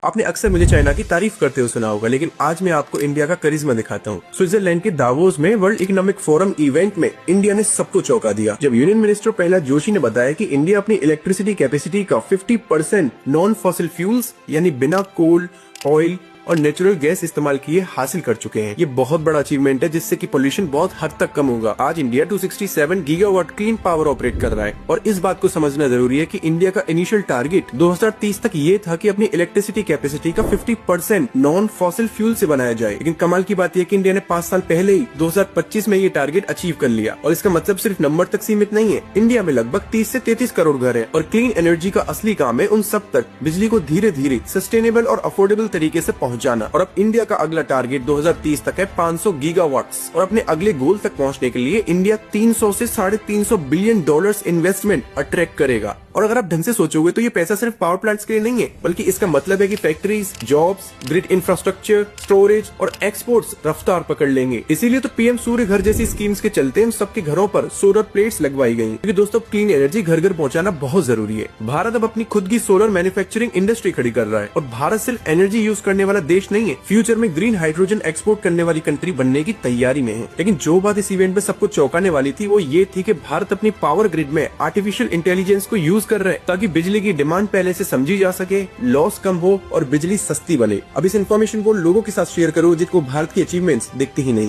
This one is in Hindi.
आपने अक्सर मुझे चाइना की तारीफ करते हुए सुना होगा, लेकिन आज मैं आपको इंडिया का करिश्मा दिखाता हूँ। स्विट्जरलैंड के दावोस में वर्ल्ड इकोनॉमिक फोरम इवेंट में इंडिया ने सबको चौंका दिया जब यूनियन मिनिस्टर प्रहलाद जोशी ने बताया कि इंडिया अपनी इलेक्ट्रिसिटी कैपेसिटी का 50% नॉन फॉसिल फ्यूल्स यानी बिना कोल, ऑयल और नेचुरल गैस इस्तेमाल किए हासिल कर चुके हैं। ये बहुत बड़ा अचीवमेंट है जिससे कि पोल्यूशन बहुत हद तक कम होगा। आज India 267 gigawatt clean power operate कर रहा है और इस बात को समझना जरूरी है कि इंडिया का इनिशियल टारगेट 2030 तक ये था कि अपनी इलेक्ट्रिसिटी कैपेसिटी का 50% नॉन फॉसिल फ्यूल से बनाया जाए। लेकिन कमाल की बात यह कि इंडिया ने 5 साल पहले ही 2025 में ये टारगेट अचीव कर लिया। और इसका मतलब सिर्फ नंबर तक सीमित नहीं है। इंडिया में लगभग 30 से 33 करोड़ घर है और क्लीन एनर्जी का असली काम है उन सब तक बिजली को धीरे धीरे सस्टेनेबल और अफोर्डेबल तरीके से पहुँचाना। और अब इंडिया का अगला टारगेट 2030 तक है 500 गीगावाट्स और अपने अगले गोल तक पहुंचने के लिए इंडिया 300 से $350 बिलियन इन्वेस्टमेंट अट्रैक्ट करेगा। और अगर आप ढंग से सोचोगे तो ये पैसा सिर्फ पावर प्लांट्स के लिए नहीं है, बल्कि इसका मतलब है कि factories, jobs, grid infrastructure, storage और एक्सपोर्ट्स रफ्तार पकड़ लेंगे। इसीलिए तो पीएम सूर्य घर जैसी स्कीम्स के चलते हम सबके घरों पर सोलर प्लेट्स लगवाई गई, क्योंकि दोस्तों क्लीन एनर्जी घर घर पहुंचाना बहुत जरूरी है। भारत अब अपनी खुद की सोलर मैन्युफैक्चरिंग इंडस्ट्री खड़ी कर रहा है और भारत सिर्फ एनर्जी यूज करने वाला देश नहीं है, फ्यूचर में ग्रीन हाइड्रोजन एक्सपोर्ट करने वाली कंट्री बनने की तैयारी में है। लेकिन जो बात इस इवेंट में सबको चौंकाने वाली थी वो ये थी कि भारत अपनी पावर ग्रिड में आर्टिफिशियल इंटेलिजेंस को यूज कर रहे हैं ताकि बिजली की डिमांड पहले से समझी जा सके, लॉस कम हो और बिजली सस्ती बने। अब इस इन्फॉर्मेशन को लोगों के साथ शेयर करो जिनको भारत की अचीवमेंट्स दिखती ही नहीं।